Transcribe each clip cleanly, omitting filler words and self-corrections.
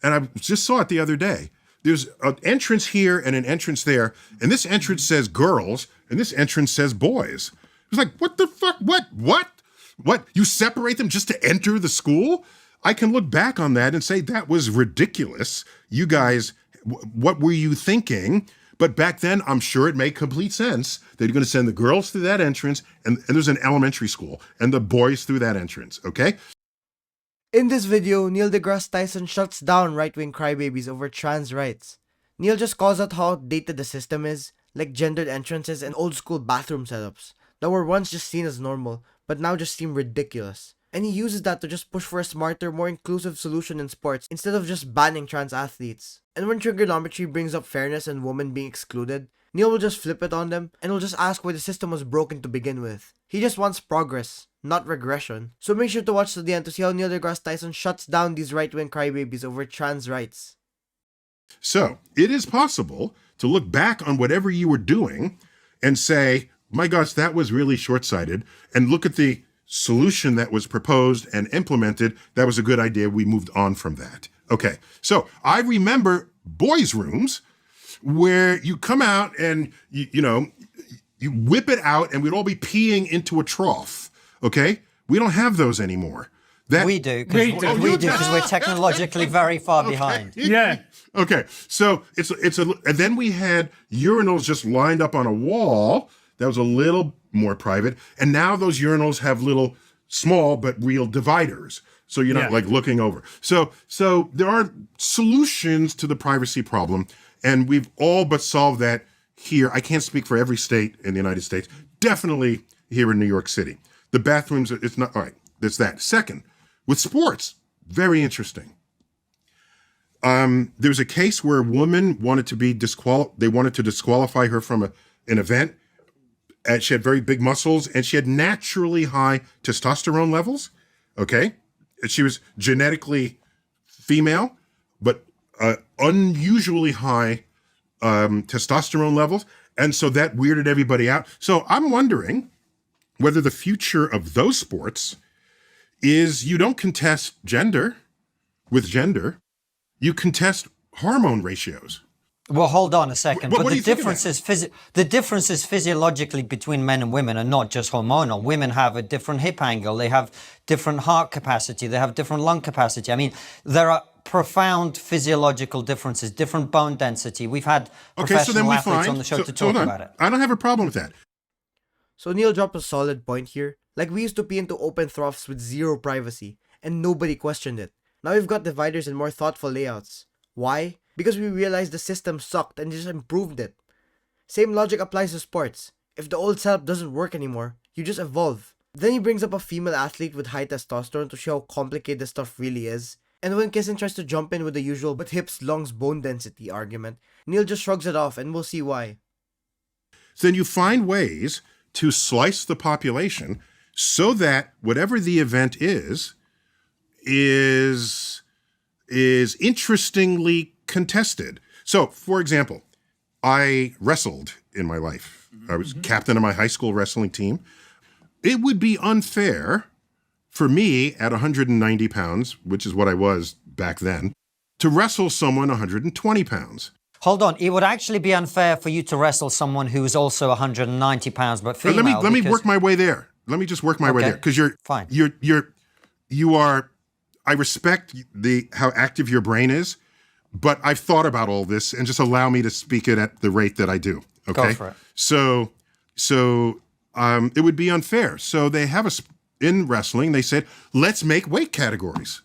and I just saw it the other day. There's an entrance here and an entrance there, and this entrance says girls, and this entrance says boys. It's like, what the fuck? What? You separate them just to enter the school? I can look back on that and say that was ridiculous. You guys, what were you thinking? But back then, I'm sure it made complete sense that you're going to send the girls through that entrance, and there's an elementary school, and the boys through that entrance, okay? In this video, Neil deGrasse Tyson shuts down right-wing crybabies over trans rights. Neil just calls out how outdated the system is, like gendered entrances and old-school bathroom setups that were once just seen as normal, but now just seem ridiculous. And he uses that to just push for a smarter, more inclusive solution in sports instead of just banning trans athletes. And when trigonometry brings up fairness and women being excluded, Neil will just flip it on them and will just ask why the system was broken to begin with. He just wants progress, not regression. So make sure to watch to the end to see how Neil deGrasse Tyson shuts down these right-wing crybabies over trans rights. So, it is possible to look back on whatever you were doing and say, my gosh, that was really short-sighted, and look at the solution that was proposed and implemented. That was a good idea. We moved on from that. Okay, so I remember boys' rooms where you come out and, you whip it out and we'd all be peeing into a trough, okay? We don't have those anymore. We do, because we're technologically very far behind. Yeah. Okay, so and then we had urinals just lined up on a wall that was a little more private, and now those urinals have little small but real dividers, so you're not like looking over. So there are solutions to the privacy problem, and we've all but solved that here. I can't speak for every state in the United States. Definitely here in New York City. The bathrooms, it's not, all right, that's that. Second, with sports, very interesting. There was a case where a woman wanted to be they wanted to disqualify her from an event. And she had very big muscles, and she had naturally high testosterone levels, okay? She was genetically female, but unusually high testosterone levels, and so that weirded everybody out. So I'm wondering whether the future of those sports is you don't contest gender with gender, you contest hormone ratios. Well, hold on a second. What but the differences physiologically between men and women are not just hormonal. Women have a different hip angle. They have different heart capacity. They have different lung capacity. I mean, there are profound physiological differences, different bone density. We've had professional athletes on the show to talk about it. I don't have a problem with that. So Neil dropped a solid point here. Like, we used to pee into open troughs with zero privacy, and nobody questioned it. Now we've got dividers and more thoughtful layouts. Why? Because we realized the system sucked and just improved it. Same logic applies to sports. If the old setup doesn't work anymore, you just evolve. Then he brings up a female athlete with high testosterone to show how complicated this stuff really is. And when Kissen tries to jump in with the usual but hips, lungs, bone density argument, Neil just shrugs it off, and we'll see why. Then you find ways to slice the population so that whatever the event is interestingly contested. So, for example, I wrestled in my life. I was captain of my high school wrestling team. It would be unfair for me at 190 pounds, which is what I was back then, to wrestle someone 120 pounds. Hold on. It would actually be unfair for you to wrestle someone who is also 190 pounds but female. Let me work my way there. Let me just work my way there, because fine. You are. I respect how active your brain is, but I've thought about all this, and just allow me to speak it at the rate that I do. Okay. Go for it. So it would be unfair. So they have in wrestling. They said, let's make weight categories.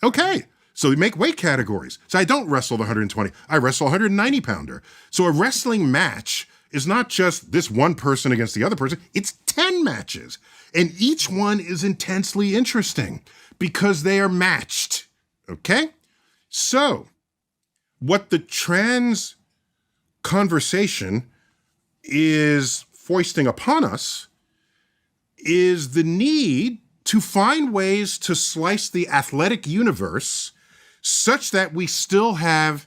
Okay. So we make weight categories. So I don't wrestle the 120. I wrestle a 190 pounder. So a wrestling match is not just this one person against the other person. It's 10 matches. And each one is intensely interesting because they are matched. Okay? So what the trans conversation is foisting upon us is the need to find ways to slice the athletic universe such that we still have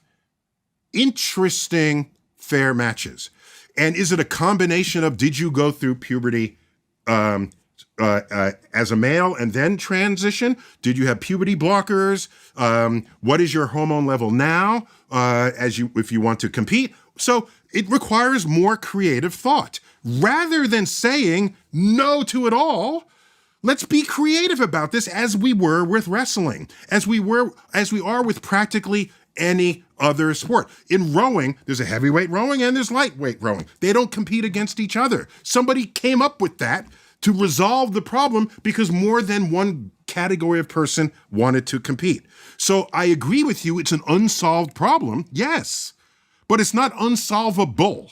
interesting, fair matches. And is it a combination of, did you go through puberty as a male and then transition? Did you have puberty blockers? What is your hormone level now if you want to compete? So it requires more creative thought. Rather than saying no to it all, let's be creative about this as we were with wrestling, as we are with practically any other sport. In rowing, there's a heavyweight rowing and there's lightweight rowing. They don't compete against each other. Somebody came up with that to resolve the problem because more than one category of person wanted to compete. So I agree with you, it's an unsolved problem, yes, but it's not unsolvable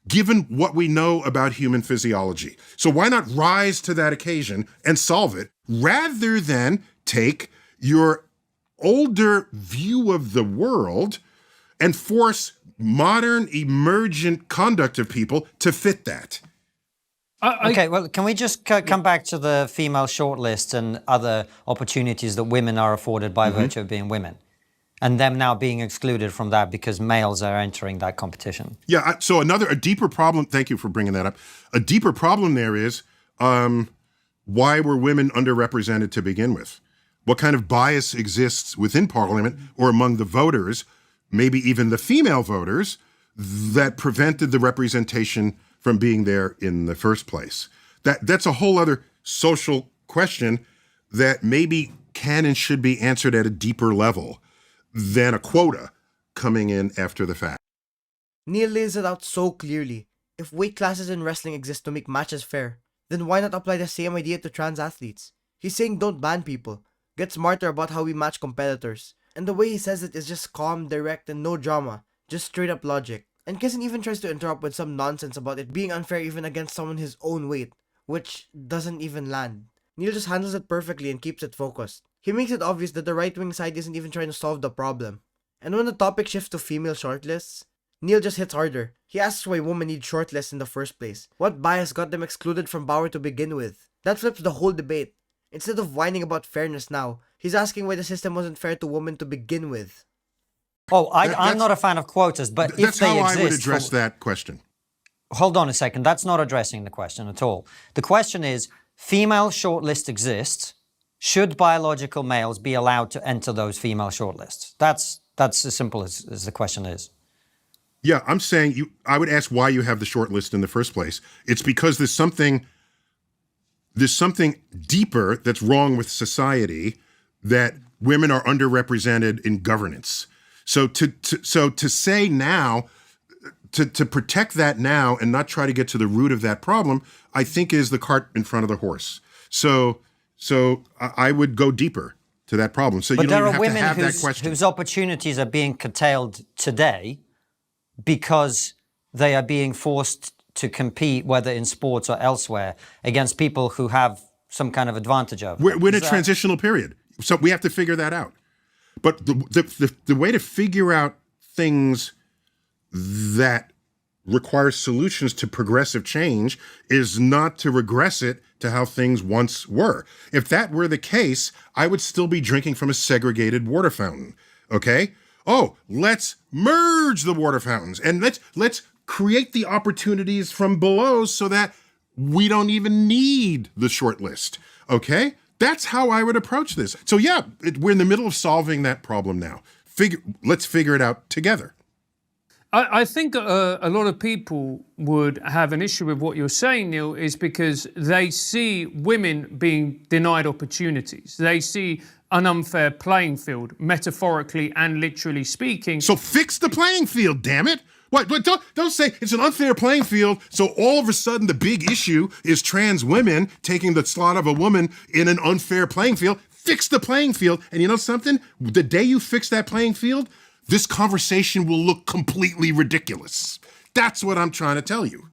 given what we know about human physiology. So why not rise to that occasion and solve it rather than take your older view of the world and force modern emergent conduct of people to fit that? Okay, well, can we just come back to the female shortlist and other opportunities that women are afforded by virtue of being women, and them now being excluded from that because males are entering that competition? Yeah, so a deeper problem, thank you for bringing that up. A deeper problem there is, why were women underrepresented to begin with? What kind of bias exists within Parliament or among the voters, maybe even the female voters, that prevented the representation from being there in the first place? That's a whole other social question that maybe can and should be answered at a deeper level than a quota coming in after the fact. Neil lays it out so clearly. If weight classes in wrestling exist to make matches fair, then why not apply the same idea to trans athletes? He's saying don't ban people. Get smarter about how we match competitors. And the way he says it is just calm, direct, and no drama. Just straight up logic. And Kesson even tries to interrupt with some nonsense about it being unfair even against someone his own weight, which doesn't even land. Neil just handles it perfectly and keeps it focused. He makes it obvious that the right-wing side isn't even trying to solve the problem. And when the topic shifts to female shortlists, Neil just hits harder. He asks why women need shortlists in the first place. What bias got them excluded from Bauer to begin with? That flips the whole debate. Instead of whining about fairness now, he's asking why the system wasn't fair to women to begin with. Oh, I'm not a fan of quotas, but if they exist... That's how I would address that question. Hold on a second. That's not addressing the question at all. The question is, female shortlist exists. Should biological males be allowed to enter those female shortlists? That's as simple as the question is. Yeah, I'm saying I would ask why you have the short list in the first place. It's because there's something deeper that's wrong with society, that women are underrepresented in governance. So to say now, to protect that now and not try to get to the root of that problem, I think is the cart in front of the horse. So I would go deeper to that problem. So but you don't there even are have to have women that question. whose opportunities are being curtailed today because they are being forced to compete, whether in sports or elsewhere, against people who have some kind of advantage over them. We're in a transitional period, so we have to figure that out. But the way to figure out things that require solutions to progressive change is not to regress it to how things once were. If that were the case, I would still be drinking from a segregated water fountain, okay? Oh, let's merge the water fountains and let's create the opportunities from below so that we don't even need the short list, okay? That's how I would approach this. So yeah, we're in the middle of solving that problem now. Let's figure it out together. I think a lot of people would have an issue with what you're saying, Neil, is because they see women being denied opportunities. They see an unfair playing field, metaphorically and literally speaking. So fix the playing field, damn it. What? Don't say it's an unfair playing field, so all of a sudden the big issue is trans women taking the slot of a woman in an unfair playing field. Fix the playing field. And you know something? The day you fix that playing field, this conversation will look completely ridiculous. That's what I'm trying to tell you.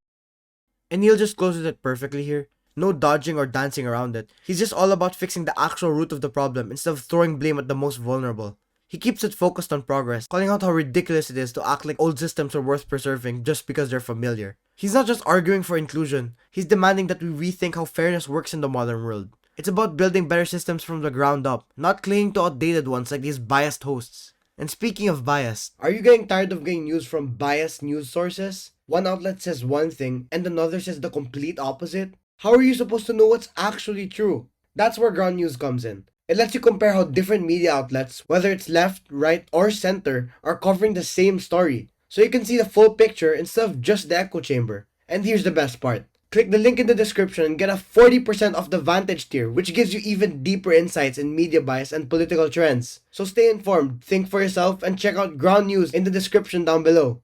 And Neil just closes it perfectly here. No dodging or dancing around it. He's just all about fixing the actual root of the problem instead of throwing blame at the most vulnerable. He keeps it focused on progress, calling out how ridiculous it is to act like old systems are worth preserving just because they're familiar. He's not just arguing for inclusion, he's demanding that we rethink how fairness works in the modern world. It's about building better systems from the ground up, not clinging to outdated ones like these biased hosts. And speaking of bias, are you getting tired of getting news from biased news sources? One outlet says one thing and another says the complete opposite? How are you supposed to know what's actually true? That's where ground news comes in. It lets you compare how different media outlets, whether it's left, right, or center, are covering the same story. So you can see the full picture instead of just the echo chamber. And here's the best part. Click the link in the description and get a 40% off the Vantage tier, which gives you even deeper insights in media bias and political trends. So stay informed, think for yourself, and check out ground news in the description down below.